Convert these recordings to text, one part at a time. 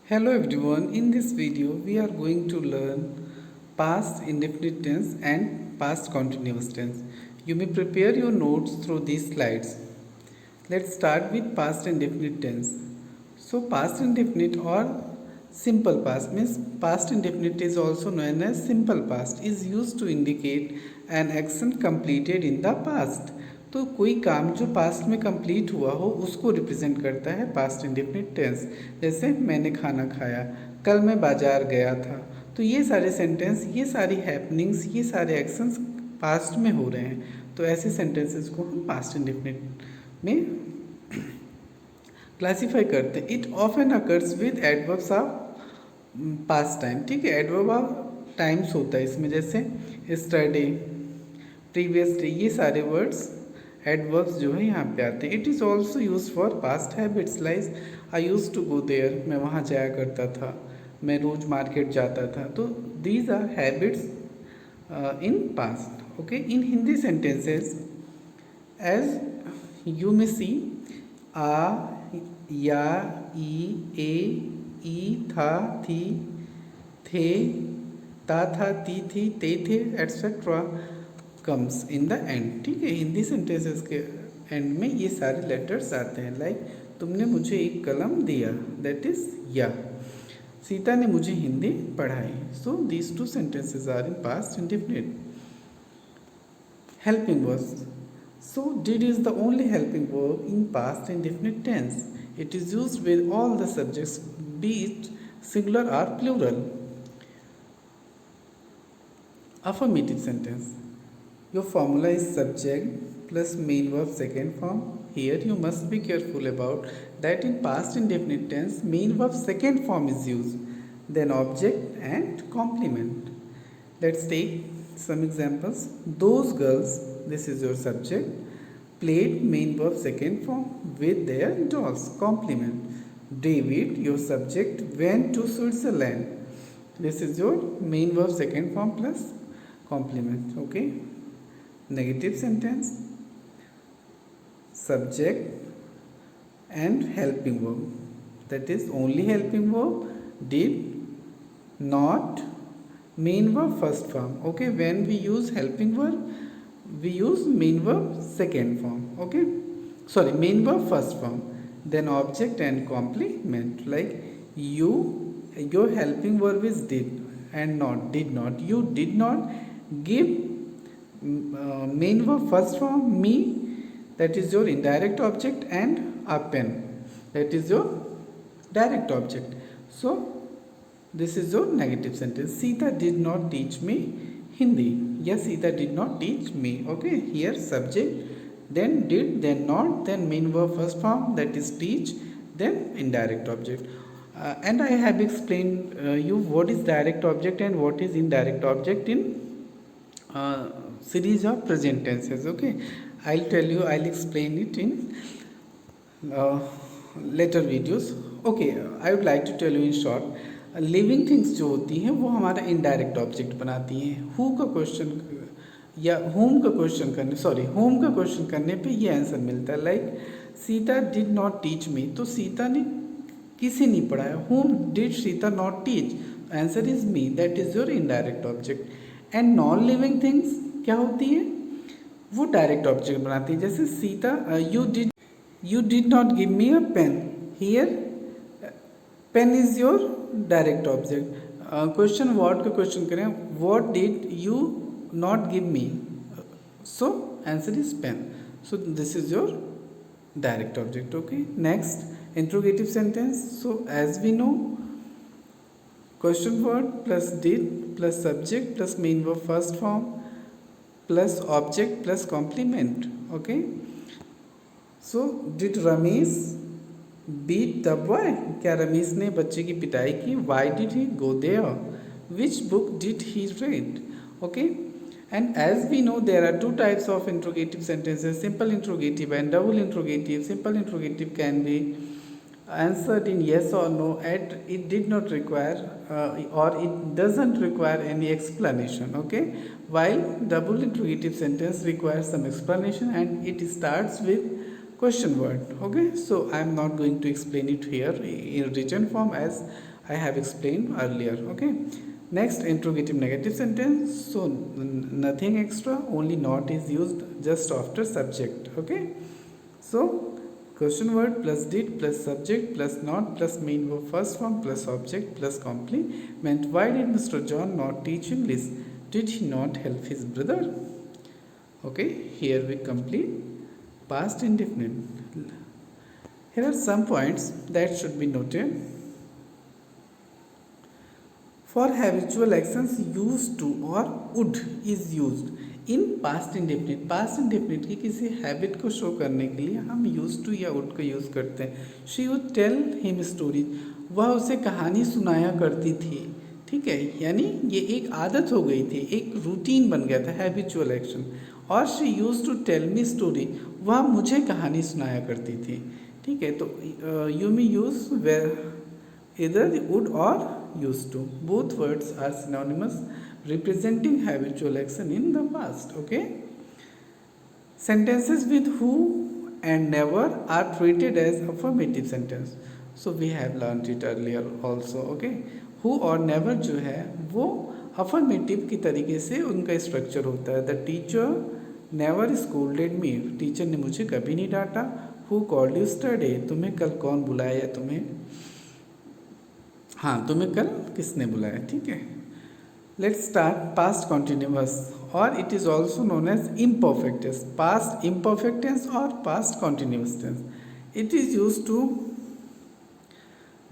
Hello everyone, in this video we are going to learn past indefinite tense and past continuous tense. You may prepare your notes through these slides. Let's start with past indefinite tense. So past indefinite or simple past means past indefinite is also known as simple past is used to indicate an action completed in the past. तो कोई काम जो past में complete हुआ हो उसको represent करता है पास्ट इंडेफिनिट टेंस। जैसे मैंने खाना खाया, कल मैं बाजार गया था। तो ये सारे सेंटेंस, ये सारी हैपनिंग्स, ये सारे एक्शंस पास्ट में हो रहे हैं। तो ऐसे सेंटेंसेस को हम पास्ट इंडेफिनिट में क्लासीफाई करते हैं। It often occurs with adverbs of past time. ठीक है, एडवर्ब ऑफ टाइम्स होता है इसमें, जैसे स्टडी, प्रीवियस डे, ये सारे वर्ड्स एडवर्ब्स जो है यहाँ पे आते हैं। It is also use for past habits like I use to go there, मैं वहाँ जाया करता था, मैं रोज मार्केट जाता था। तो these are habits in past. Okay, in Hindi sentences as you may see, aa, ya, ee, था, थी, थे, ता, था, ती, थी, ते, थे, etcetera comes in the end. ठीक है, हिंदी सेंटेंसेस के एंड में ये सारे लेटर्स आते हैं। लाइक तुमने मुझे एक कलम दिया, दैट इज या। सीता ने मुझे हिंदी पढ़ाई। So these two sentences are in past indefinite. Helping verbs. So did is the only helping verb in past indefinite tense. It is used with all the subjects, be it singular or plural. Affirmative sentence. Your formula is subject plus main verb second form. Here you must be careful about that in past indefinite tense main verb second form is used, then object and complement. Let's take some examples. Those girls, this is your subject, played main verb second form with their dolls, complement. David, your subject, went to Switzerland. This is your main verb second form plus complement. Okay. Negative sentence, subject and helping verb, that is only helping verb, did, not, main verb first form. Okay, when we use helping verb we use main verb second form. Okay, sorry, main verb first form, then object and complement. Like you, your helping verb is did and not, did not. You did not give main verb first form me, that is your indirect object, and a pen, that is your direct object. So this is your negative sentence. Sita did not teach me Hindi. Yes, Sita did not teach me. Okay, here subject, then did, then not, then main verb first form, that is teach, then indirect object. And I have explained you what is direct object and what is indirect object in series of present tenses. Okay, I'll tell you, I'll explain it in later videos. Okay, I would like to tell you in short, living things जो होती हैं वो हमारा indirect object बनाती हैं। Who का question या home का क्वेश्चन करने, सॉरी, होम का क्वेश्चन करने पे ये आंसर मिलता है। Like Sita did not teach me, तो सीता ने किसे नहीं पढ़ाया। Whom did Sita not teach, answer is me, that is your indirect object. And non living things क्या होती है, वो डायरेक्ट ऑब्जेक्ट बनाती है। जैसे Sita, you did not give me a pen, here pen is your direct object. Question word का question करें, what did you not give me, so answer is pen. So this is your direct object. Okay, next interrogative sentence. So as we know, question word plus did plus subject plus main verb first form plus object plus complement. Okay, so did Ramesh beat the boy, क्या रमेश ने बच्चे की पिटाई की। Why did he go there, which book did he read. Okay, and as we know there are two types of interrogative sentences, simple interrogative and double interrogative. Simple interrogative can be answered in yes or no, and it did not require or it doesn't require any explanation. Okay, while double interrogative sentence requires some explanation and it starts with question word. Okay, so I am not going to explain it here in written form as I have explained earlier. Okay, next, interrogative negative sentence. So nothing extra, only not is used just after subject. Okay, so question word plus did plus subject plus not plus main verb first form plus object plus complement. Why did Mr. John not teach English? Did he not help his brother? Okay, here we complete past indefinite. Here are some points that should be noted. For habitual actions, used to or would is used in past indefinite. Past indefinite की किसी habit को show करने के लिए हम use to या would का use करते हैं. She would tell him story, वह उसे कहानी सुनाया करती थी. ठीक है, यानी ये एक आदत हो गई थी, एक रूटीन बन गया था, हैबिचुअल एक्शन. और she use to tell me story, वह मुझे कहानी सुनाया करती थी. ठीक है, तो you may use where either would और used to. Both words are synonymous representing habitual action in the past. Okay, sentences with who and never are treated as affirmative sentence. So we have learned it earlier also. Okay, who और never जो है वो affirmative की तरीके से उनका structure होता है. The teacher never scolded me, teacher ने मुझे कभी नहीं डांटा. Who called you yesterday, तुम्हें कल कौन बुलाया तुम्हें, हाँ तुम्हें कल किसने बुलाया. ठीक है, लेट्स स्टार्ट पास्ट कॉन्टिन्यूअस और it is also known as imperfect tense. Past imperfect tense और past continuous tense. It is use to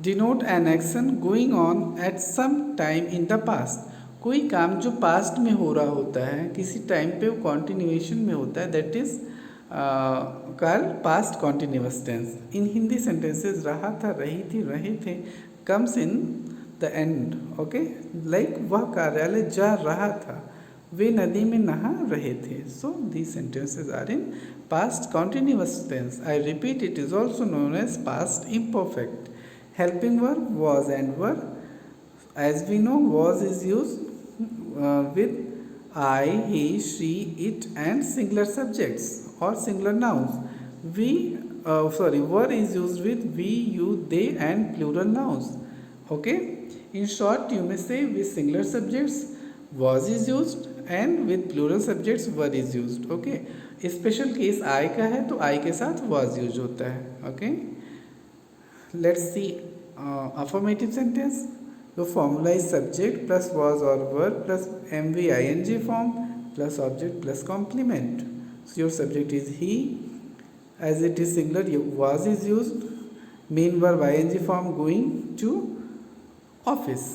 denote an action going on at some time in the past. कोई काम जो past में हो रहा होता है, किसी टाइम पे वो कॉन्टिन्यूएशन में होता है, that is called past continuous tense. In Hindi sentences रहा था, रही थी, रहे थे comes in the end. Okay, like वह कार्यालय जा रहा था, वे नदी में नहा रहे थे. So these sentences are in past continuous tense. I repeat, it is also known as past imperfect. Helping verb was and were. As we know, was is used with I, he, she, it and singular subjects or singular nouns. Were is used with we, you, they and plural nouns. Okay, in short you may say with singular subjects was is used and with plural subjects were is used. Okay, special case I का है तो I के साथ was use होता है. Okay, let's see affirmative sentence. The formula is subject plus was or were plus MV ing form plus object plus complement. So your subject is he. As it is singular, was is used. Main verb ing form going to office.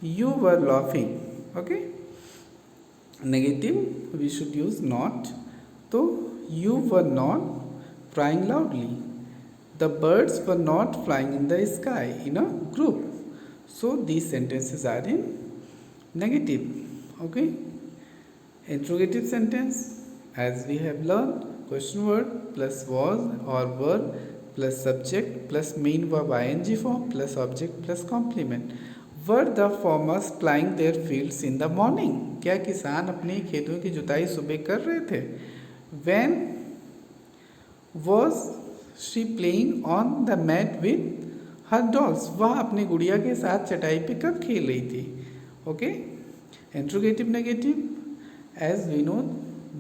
You were laughing. Okay. Negative we should use not. So you were not crying loudly. The birds were not flying in the sky in a group. So these sentences are in negative. Okay. Interrogative sentence, as we have learned, question word plus was or were plus subject plus main verb ing form plus object plus complement. Were the farmers plying their fields in the morning? क्या किसान अपने खेतों की जुताई सुबह कर रहे थे? When was she playing on the mat with her dolls? वह अपने गुड़िया के साथ चटाई पे कब खेल रही थी? Okay. Interrogative negative, as we know,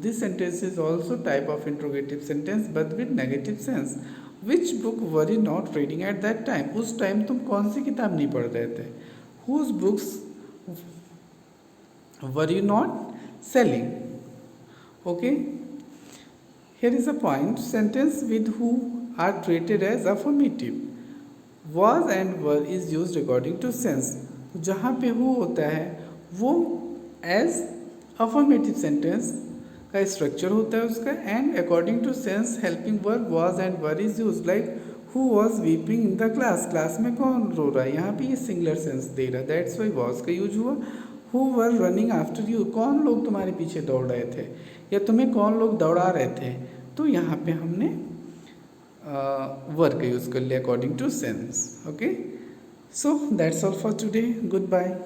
this sentence is also type of interrogative sentence but with negative sense. Which book were you not reading at that time? उस टाइम तुम कौन सी किताब नहीं पढ़ रहे थे? Whose books were you not selling? Okay, here is a point. Sentence with who are treated as affirmative. Was and were is used according to sense. जहाँ पे who होता है वो as affirmative sentence का स्ट्रक्चर होता है उसका, and according to sense helping verb was and were is used. Like who was weeping in the class, class में कौन रो रहा है, यहाँ पे ये सिंगुलर सेंस दे रहा है, दैट्स वाई was का यूज हुआ. who were running after you, कौन लोग तुम्हारे पीछे दौड़ रहे थे या तुम्हें कौन लोग दौड़ा रहे थे, तो यहाँ पे हमने were का यूज कर लिया according to sense. Okay, so that's all for today. Good bye.